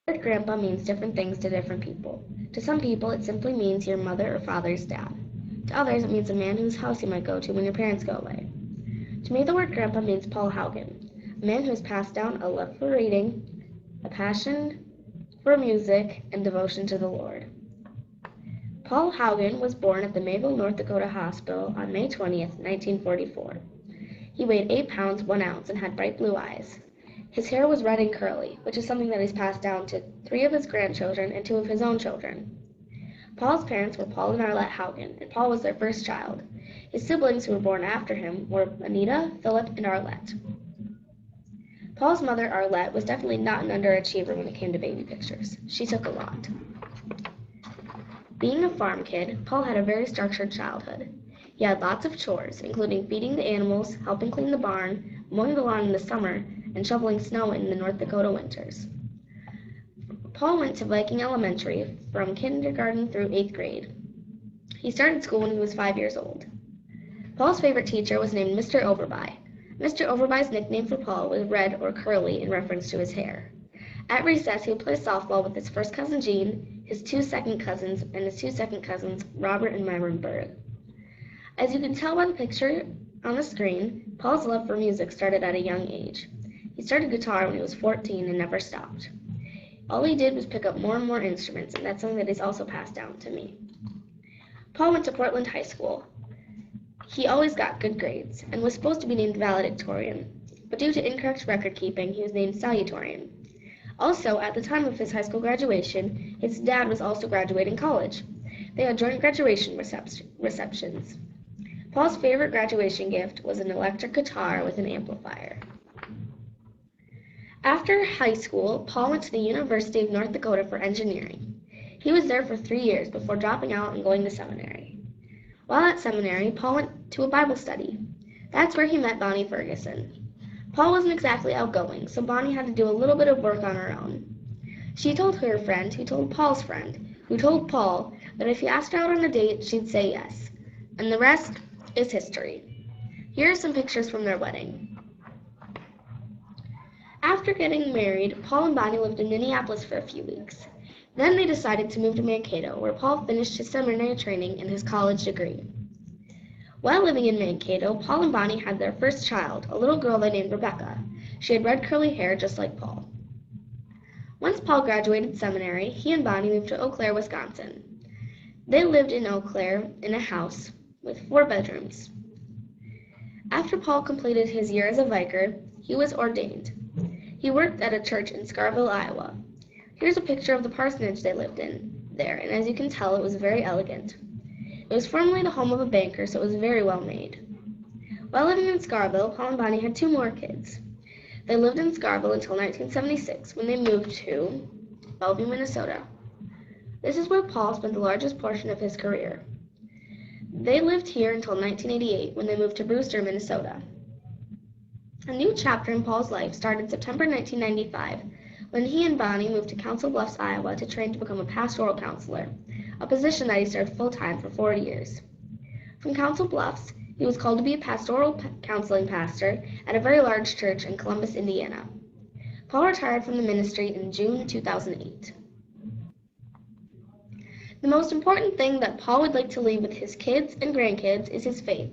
word grandpa means different things to different people. To some people, it simply means your mother or father's dad. To others, it means a man whose house you might go to when your parents go away. To me, the word grandpa means Paul Haugen, a man who has passed down a love for reading, a passion for music, and devotion to the Lord. Paul Haugen was born at the Mayville, North Dakota Hospital on May 20th, 1944. He weighed 8 pounds 1 ounce and had bright blue eyes. His hair was red and curly, which is something that he's passed down to 3 of his grandchildren and 2 of his own children. Paul's parents were Paul and Arlette Haugen, and Paul was their first child. His siblings who were born after him were Anita, Philip, and Arlette. Paul's mother, Arlette, was definitely not an underachiever when it came to baby pictures. She took a lot. Being a farm kid, Paul had a very structured childhood. He had lots of chores, including feeding the animals, helping clean the barn, mowing the lawn in the summer, and shoveling snow in the North Dakota winters. Paul went to Viking Elementary from kindergarten through 8th grade. He started school when he was 5 years old. Paul's favorite teacher was named Mr. VanWyhe. Mr. VanWyhe's nickname for Paul was Red or Curly in reference to his hair. At recess, he would play softball with his first cousin Gene, his 2 second cousins, and his 2 second cousins Robert and Myron Berg. As you can tell by the picture on the screen, Paul's love for music started at a young age. He started guitar when he was 14 and never stopped. All he did was pick up more and more instruments, and that's something that he's also passed down to me. Paul went to Portland High School. He always got good grades and was supposed to be named valedictorian, but due to incorrect record keeping, he was named salutatorian. Also, at the time of his high school graduation, his dad was also graduating college. They had joint graduation receptions. Paul's favorite graduation gift was an electric guitar with an amplifier. After high school, Paul went to the University of North Dakota for engineering. He was there for 3 years before dropping out and going to seminary. While at seminary, Paul went to a Bible study. That's where he met Bonnie Ferguson. Paul wasn't exactly outgoing, so Bonnie had to do a little bit of work on her own. She told her friend, who told Paul's friend, who told Paul that if he asked her out on a date, she'd say yes. And the rest is history. Here are some pictures from their wedding. After getting married, Paul and Bonnie lived in Minneapolis for a few weeks. Then they decided to move to Mankato, where Paul finished his seminary training and his college degree. While living in Mankato, Paul and Bonnie had their first child, a little girl they named Rebecca. She had red curly hair just like Paul. Once Paul graduated seminary, he and Bonnie moved to Eau Claire, Wisconsin. They lived in Eau Claire in a house with 4 bedrooms. After Paul completed his year as a vicar, he was ordained. He worked at a church in Scarville, Iowa. Here's a picture of the parsonage they lived in there, and as you can tell, it was very elegant. It was formerly the home of a banker, so it was very well made. While living in Scarville, Paul and Bonnie had 2 more kids. They lived in Scarville until 1976, when they moved to Bellevue, Minnesota. This is where Paul spent the largest portion of his career. They lived here until 1988, when they moved to Brewster, Minnesota. A new chapter in Paul's life started September 1995, when he and Bonnie moved to Council Bluffs, Iowa to train to become a pastoral counselor, a position that he served full-time for 4 years. From Council Bluffs, he was called to be a pastoral counseling pastor at a very large church in Columbus, Indiana. Paul retired from the ministry in June 2008. The most important thing that Paul would like to leave with his kids and grandkids is his faith.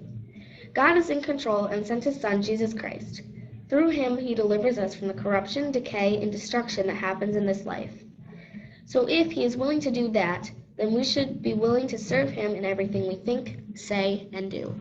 God is in control and sent his Son, Jesus Christ. Through him, he delivers us from the corruption, decay, and destruction that happens in this life. So if he is willing to do that, then we should be willing to serve him in everything we think, say, and do.